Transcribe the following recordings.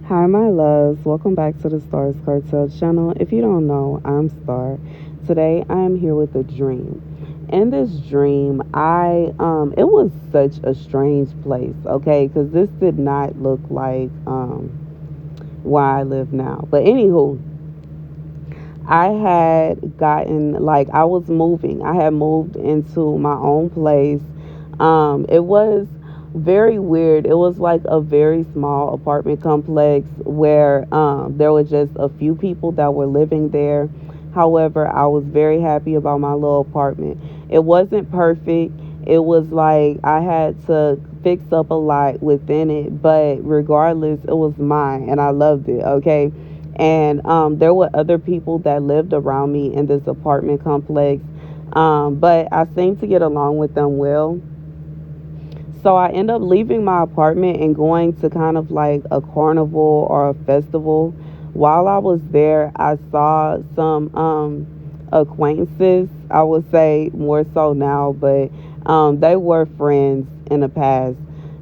Hi, my loves. Welcome back to the Starscartel channel. If you don't know, I'm Star. Today, I am here with a dream. In this dream, it was such a strange place, okay? Because this did not look like where I live now. But anywho, I had gotten like I was moving. I had moved into my own place. It was very weird. It was like a very small apartment complex where there were just a few people that were living there. However, I was very happy about my little apartment. It wasn't perfect. It was like I had to fix up a lot within it, but regardless, it was mine and I loved it. Okay, and there were other people that lived around me in this apartment complex, but I seemed to get along with them well. So I end up leaving my apartment and going to kind of like a carnival or a festival. While I was there, I saw some acquaintances, I would say more so now, but they were friends in the past.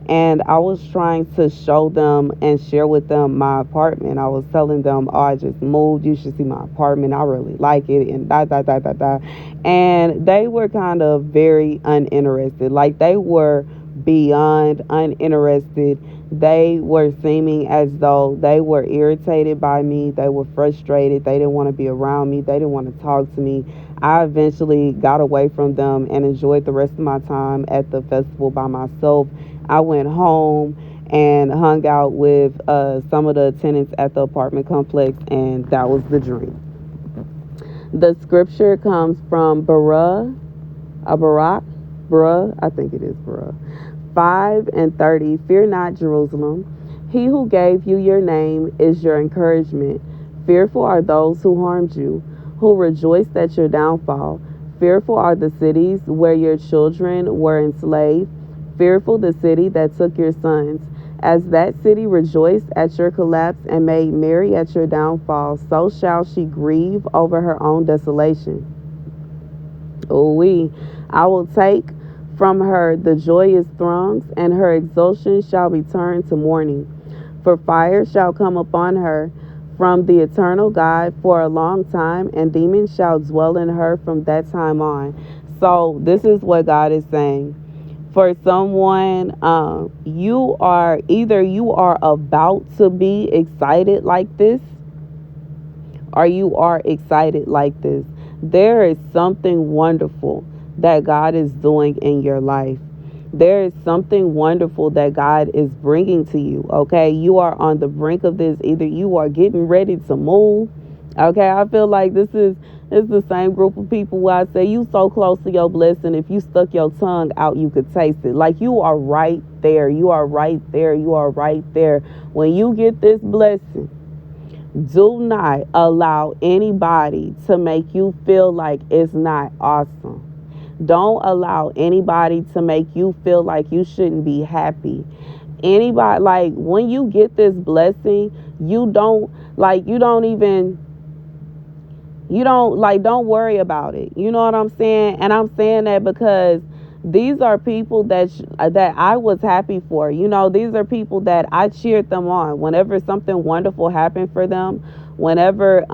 And I was trying to show them and share with them my apartment. I was telling them, oh, I just moved. You should see my apartment. I really like it. And da, da, da, da, da. And they were kind of very uninterested. Like they were beyond uninterested. They were seeming as though they were irritated by me. They were frustrated. They didn't want to be around me. They didn't want to talk to me. I eventually got away from them and enjoyed the rest of my time at the festival by myself. I went home and hung out with some of the tenants at the apartment complex, and that was the dream. The scripture comes from Barak, I think it is Barak, 5:30. Fear not, Jerusalem. He who gave you your name is your encouragement. Fearful are those who harmed you, who rejoiced at your downfall. Fearful are the cities where your children were enslaved. Fearful the city that took your sons. As that city rejoiced at your collapse and made merry at your downfall, so shall she grieve over her own desolation. We, I will take from her the joyous throngs, and her exultation shall be turned to mourning. For fire shall come upon her from the eternal God for a long time, and demons shall dwell in her from that time on. So this is what God is saying. For someone, you are about to be excited like this, or you are excited like this. There is something wonderful that God is doing in your life. There is something wonderful that God is bringing to you. Okay, you are on the brink of this. Either you are getting ready to move. Okay, I feel like this is it's the same group of people where I say you so close to your blessing. If you stuck your tongue out, you could taste it. Like you are right there. You are right there. You are right there. When you get this blessing, do not allow anybody to make you feel like it's not awesome. Don't allow anybody to make you feel like you shouldn't be happy. Anybody, like when you get this blessing, you don't even don't worry about it. You know what I'm saying? And I'm saying that because these are people that I was happy for. You know, these are people that I cheered them on whenever something wonderful happened for them. Whenever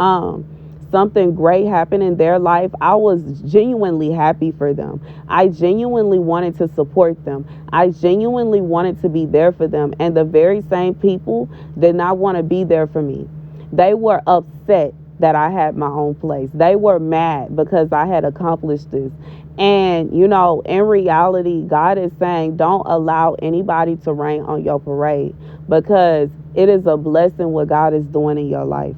something great happened in their life, I was genuinely happy for them. I genuinely wanted to support them. I genuinely wanted to be there for them. And the very same people did not want to be there for me. They were upset that I had my own place. They were mad because I had accomplished this. And, you know, in reality, God is saying, don't allow anybody to rain on your parade, because it is a blessing what God is doing in your life.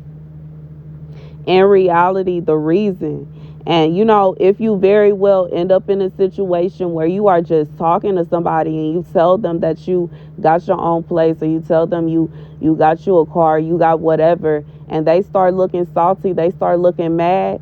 In reality, the reason, and you know, if you very well end up in a situation where you are just talking to somebody and you tell them that you got your own place, or you tell them you got you a car, you got whatever, and they start looking salty, they start looking mad,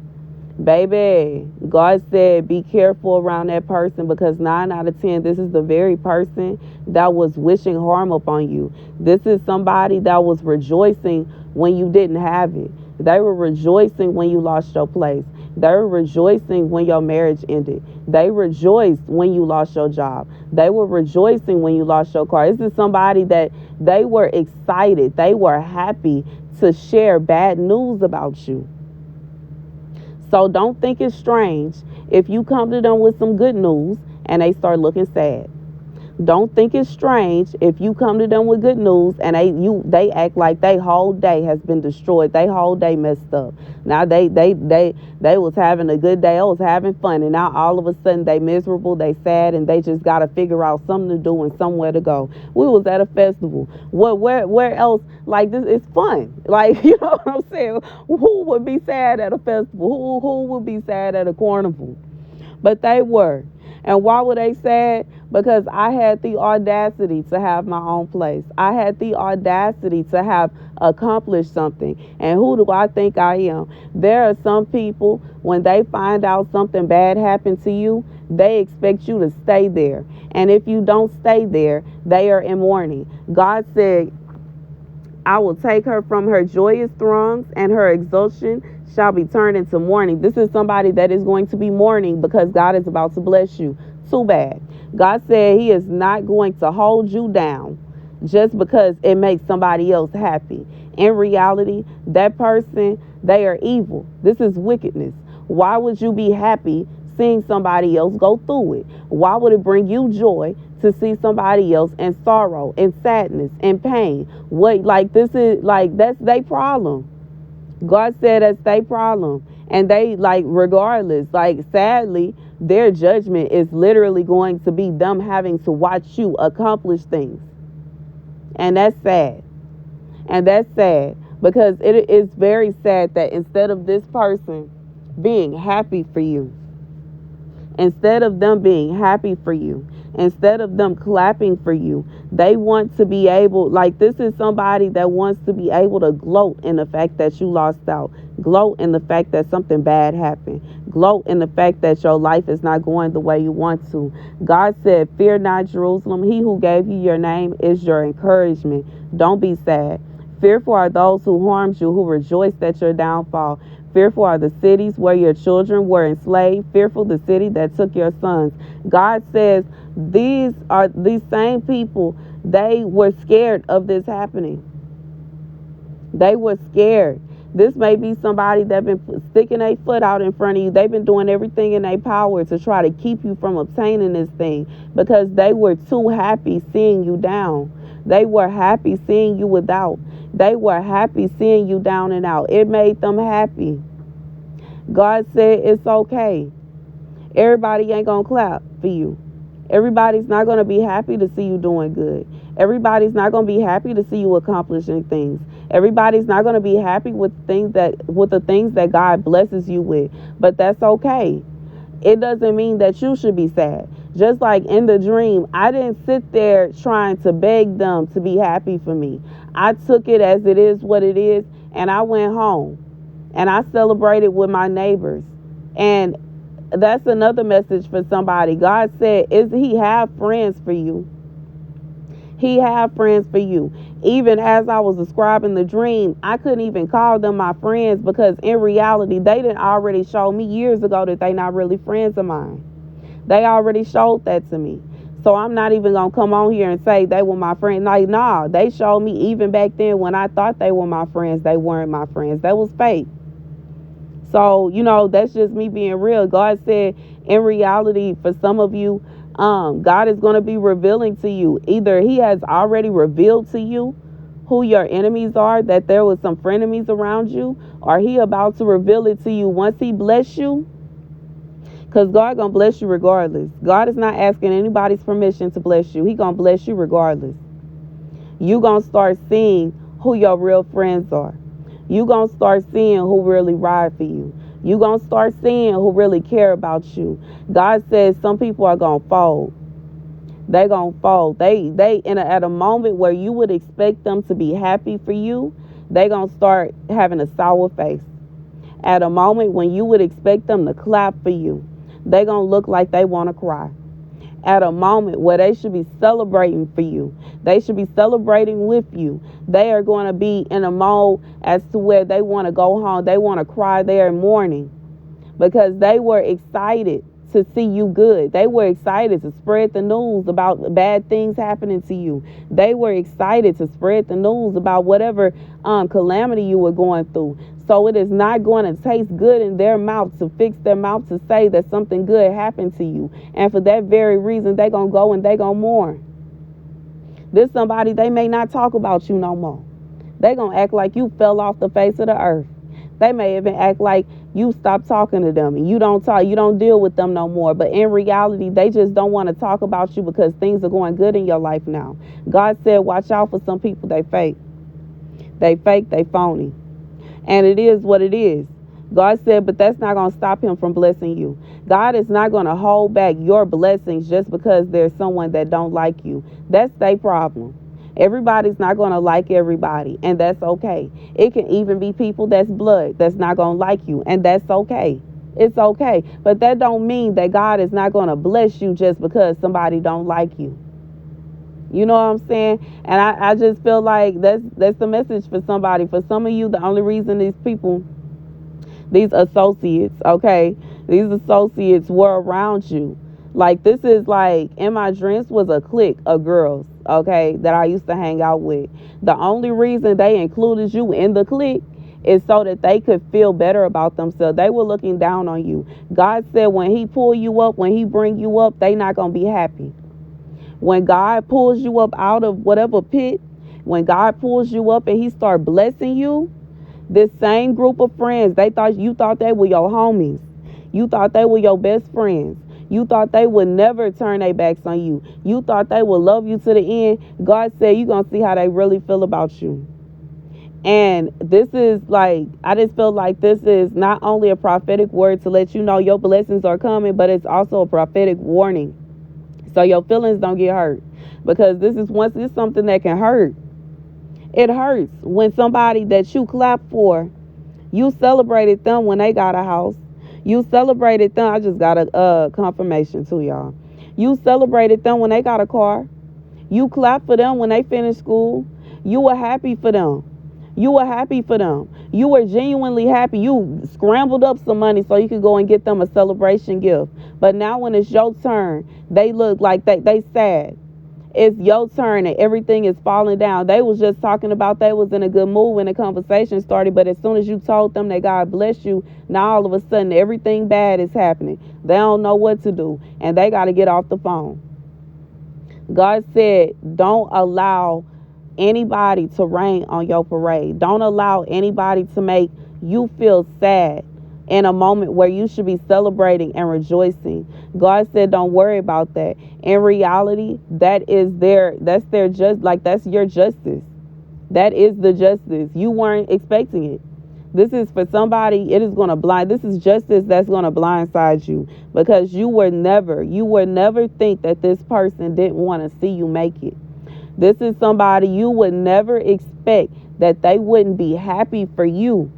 baby, God said be careful around that person, because 9 out of 10, this is the very person that was wishing harm upon you. This is somebody that was rejoicing when you didn't have it. They were rejoicing when you lost your place. They were rejoicing when your marriage ended. They rejoiced when you lost your job. They were rejoicing when you lost your car. This is somebody that They were excited. They were happy to share bad news about you. So don't think it's strange if you come to them with some good news and they start looking sad. Don't think it's strange if you come to them with good news and they act like their whole day has been destroyed. They whole day messed up. Now they was having a good day. I was having fun, and now all of a sudden they miserable, they sad, and they just got to figure out something to do and somewhere to go. We was at a festival. What where else like this? It's fun. Like, you know what I'm saying? Who would be sad at a festival? Who would be sad at a carnival? But they were. And why were they sad? Because I had the audacity to have my own place. I had the audacity to have accomplished something. And who do I think I am? There are some people, when they find out something bad happened to you, they expect you to stay there. And if you don't stay there, they are in mourning. God said, I will take her from her joyous throngs, and her exultation shall be turned into mourning. This is somebody that is going to be mourning because God is about to bless you. Too bad. God said he is not going to hold you down just because it makes somebody else happy. In reality, that person, they are evil. This is wickedness. Why would you be happy seeing somebody else go through it? Why would it bring you joy to see somebody else in sorrow, in sadness, in pain? What, like, this is like, that's their problem. God said that's their problem. And they, like, regardless, like, sadly, their judgment is literally going to be them having to watch you accomplish things. And that's sad. And that's sad because it is very sad that instead of this person being happy for you, instead of them being happy for you, instead of them clapping for you, they want to be able, like, this is somebody that wants to be able to gloat in the fact that you lost out, gloat in the fact that something bad happened, gloat in the fact that your life is not going the way you want to. God said, fear not, Jerusalem. He who gave you your name is your encouragement. Don't be sad. Fearful are those who harmed you, who rejoiced at your downfall. Fearful are the cities where your children were enslaved. Fearful the city that took your sons. God says these same people, they were scared of this happening. They were scared. This may be somebody that's been sticking their foot out in front of you. They've been doing everything in their power to try to keep you from obtaining this thing because they were too happy seeing you down. They were happy seeing you without. They were happy seeing you down and out. It made them happy. God said it's okay. Everybody ain't going to clap for you. Everybody's not going to be happy to see you doing good. Everybody's not going to be happy to see you accomplishing things. Everybody's not going to be happy with the things that God blesses you with. But that's okay. It doesn't mean that you should be sad. Just like in the dream, I didn't sit there trying to beg them to be happy for me. I took it as it is what it is, and I went home. And I celebrated with my neighbors. And that's another message for somebody. God said, he have friends for you. He have friends for you. Even as I was describing the dream, I couldn't even call them my friends because in reality, they didn't already show me years ago that they not really friends of mine. They already showed that to me. So I'm not even going to come on here and say they were my friends. Like, nah, they showed me even back then when I thought they were my friends, they weren't my friends. That was fake. So, that's just me being real. God said, in reality, for some of you, God is going to be revealing to you. Either he has already revealed to you who your enemies are, that there was some frenemies around you, or he about to reveal it to you once he bless you. Because God going to bless you regardless. God is not asking anybody's permission to bless you. He going to bless you regardless. You going to start seeing who your real friends are. You going to start seeing who really ride for you. You going to start seeing who really care about you. God says some people are going to fold. They going to fold. At a moment where you would expect them to be happy for you, they going to start having a sour face. At a moment when you would expect them to clap for you, they going to look like they want to cry. At a moment where they should be celebrating for you, they should be celebrating with you, they are going to be in a mode as to where they want to go home. They want to cry. They are mourning because they were excited to see you good. They were excited to spread the news about bad things happening to you. They were excited to spread the news about whatever calamity you were going through. So it is not going to taste good in their mouth to fix their mouth to say that something good happened to you. And for that very reason, they're going to go and they're going to mourn. This somebody, they may not talk about you no more. They're going to act like you fell off the face of the earth. They may even act like you stopped talking to them and you don't deal with them no more. But in reality, they just don't want to talk about you because things are going good in your life now. God said, watch out for some people. They fake. They fake, they phony. And it is what it is. God said, but that's not going to stop him from blessing you. God is not going to hold back your blessings just because there's someone that don't like you. That's their problem. Everybody's not going to like everybody, and that's okay. It can even be people that's blood that's not going to like you, and that's okay. It's okay. But that don't mean that God is not going to bless you just because somebody don't like you. You know what I'm saying? And I just feel like that's the message for somebody. For some of you, the only reason these people, these associates, okay, these associates were around you. Like, this is like, in my dreams was a clique of girls, okay, that I used to hang out with. The only reason they included you in the clique is so that they could feel better about themselves. They were looking down on you. God said when he pull you up, when he bring you up, they not going to be happy. When God pulls you up out of whatever pit, when God pulls you up and he start blessing you, this same group of friends, you thought they were your homies. You thought they were your best friends. You thought they would never turn their backs on you. You thought they would love you to the end. God said you're going to see how they really feel about you. And this is like, I just feel like this is not only a prophetic word to let you know your blessings are coming, but it's also a prophetic warning. So your feelings don't get hurt. Because once it's something that can hurt. It hurts when somebody that you clap for, you celebrated them when they got a house. You celebrated them. I just got a confirmation too, y'all. You celebrated them when they got a car. You clapped for them when they finished school. You were happy for them. You were happy for them. You were genuinely happy. You scrambled up some money so you could go and get them a celebration gift. But now when it's your turn, they look like they sad. It's your turn and everything is falling down. They was just talking about they was in a good mood when the conversation started, but as soon as you told them that God bless you, now all of a sudden everything bad is happening. They don't know what to do and they got to get off the phone. God said, don't allow anybody to rain on your parade. Don't allow anybody to make you feel sad in a moment where you should be celebrating and rejoicing. God said, don't worry about that. In reality, that's your justice. That is the justice. You weren't expecting it. This is for somebody, this is justice that's going to blindside you because you would never think that this person didn't want to see you make it. This is somebody you would never expect that they wouldn't be happy for you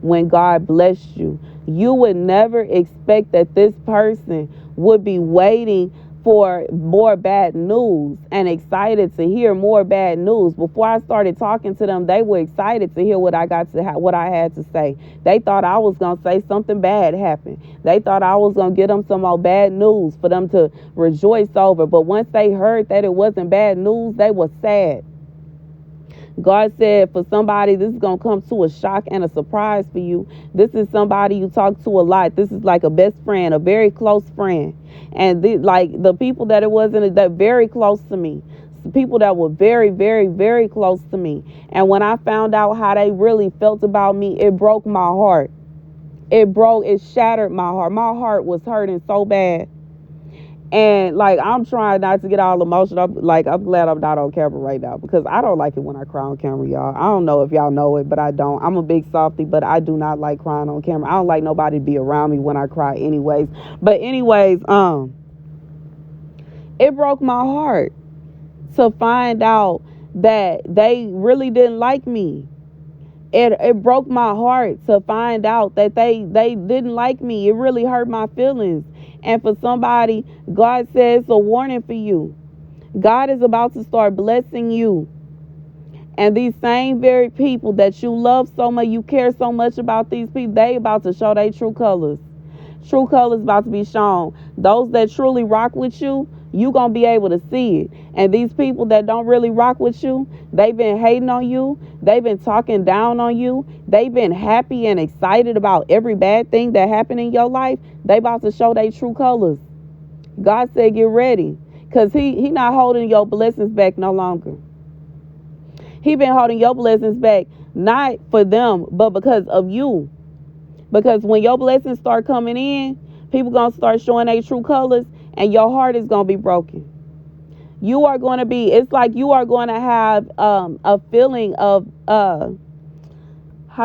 when God blessed you. You would never expect that this person would be waiting for more bad news and excited to hear more bad news. Before I started talking to them, they were excited to hear what I had to say. They thought I was going to say something bad happened. They thought I was going to get them some more bad news for them to rejoice over. But once they heard that it wasn't bad news, they were sad. God said for somebody, this is going to come to a shock and a surprise for you. This is somebody you talk to a lot. This is like a best friend, a very close friend. And the people that it wasn't that very close to me, people that were very, very, very close to me. And when I found out how they really felt about me, it broke my heart. It shattered my heart. My heart was hurting so bad. And I'm trying not to get all emotional. I'm glad I'm not on camera right now because I don't like it when I cry on camera, y'all. I don't know if y'all know it, but I don't. I'm a big softie, but I do not like crying on camera. I don't like nobody to be around me when I cry anyways. But anyways, it broke my heart to find out that they really didn't like me. It broke my heart to find out that they didn't like me. It really hurt my feelings. And for somebody, God says a warning for you. God is about to start blessing you. And these same very people that you love so much, you care so much about these people, they about to show their true colors. True colors about to be shown. Those that truly rock with you, you gonna be able to see it. And these people that don't really rock with you, they've been hating on you, they've been talking down on you, they've been happy and excited about every bad thing that happened in your life. They about to show their true colors. God said get ready. Because he not holding your blessings back no longer. He been holding your blessings back, not for them, but because of you. Because when your blessings start coming in, people going to start showing their true colors, and your heart is going to be broken. You are going to be, it's like you are going to have a feeling of, how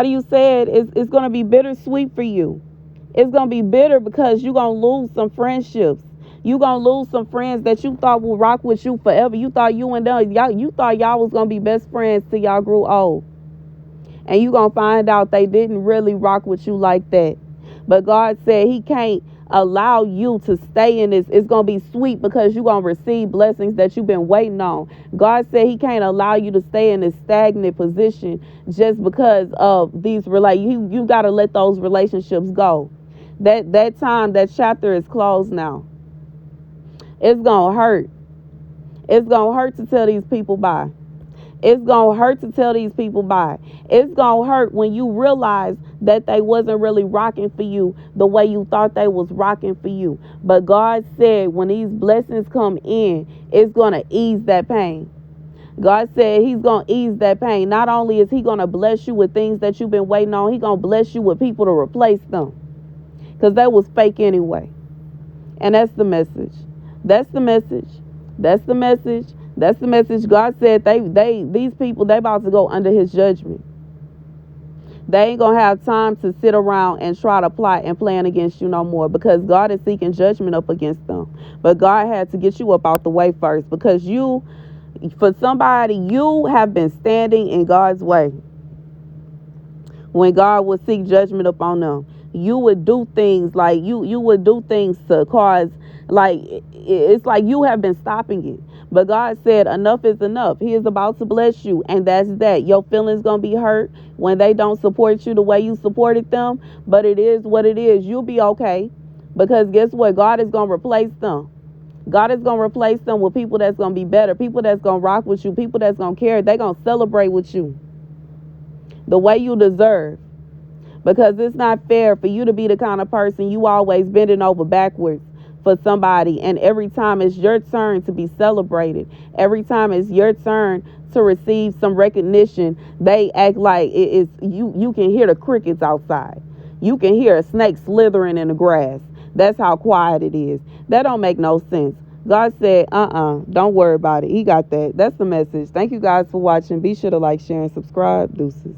do you say it? It's going to be bittersweet for you. It's going to be bitter because you're going to lose some friendships. You're going to lose some friends that you thought would rock with you forever. You thought you and them, you thought y'all was going to be best friends till y'all grew old. And you're going to find out they didn't really rock with you like that. But God said he can't allow you to stay in this. It's going to be sweet because you're going to receive blessings that you've been waiting on. God said he can't allow you to stay in this stagnant position just because of these you got to let those relationships go. That time, that chapter is closed now. It's going to hurt. It's going to hurt to tell these people bye. It's going to hurt to tell these people bye. It's going to hurt when you realize that they wasn't really rocking for you the way you thought they was rocking for you. But God said when these blessings come in, it's going to ease that pain. God said he's going to ease that pain. Not only is he going to bless you with things that you've been waiting on, he's going to bless you with people to replace them. Because that was fake anyway. And that's the message. That's the message. That's the message. That's the message. God said these people, they about to go under his judgment. They ain't going to have time to sit around and try to plot and plan against you no more because God is seeking judgment up against them. But God had to get you up out the way first because you have been standing in God's way. When God would seek judgment upon them, you would do things like you would do things to cause, like it's like you have been stopping it. But God said enough is enough. He is about to bless you, and that's that. Your feelings gonna be hurt when they don't support you the way you supported them, but it is what it is. You'll be okay because guess what? God is gonna replace them. God is gonna replace them with people that's gonna be better, people that's gonna rock with you, people that's gonna care. They're gonna celebrate with you the way you deserve. Because it's not fair for you to be the kind of person you always bending over backwards for somebody, and every time it's your turn to be celebrated, every time it's your turn to receive some recognition, they act like it is you can hear the crickets outside. You can hear a snake slithering in the grass. That's how quiet it is. That don't make no sense. God said, don't worry about it. He got that. That's the message. Thank you guys for watching. Be sure to like, share, and subscribe. Deuces.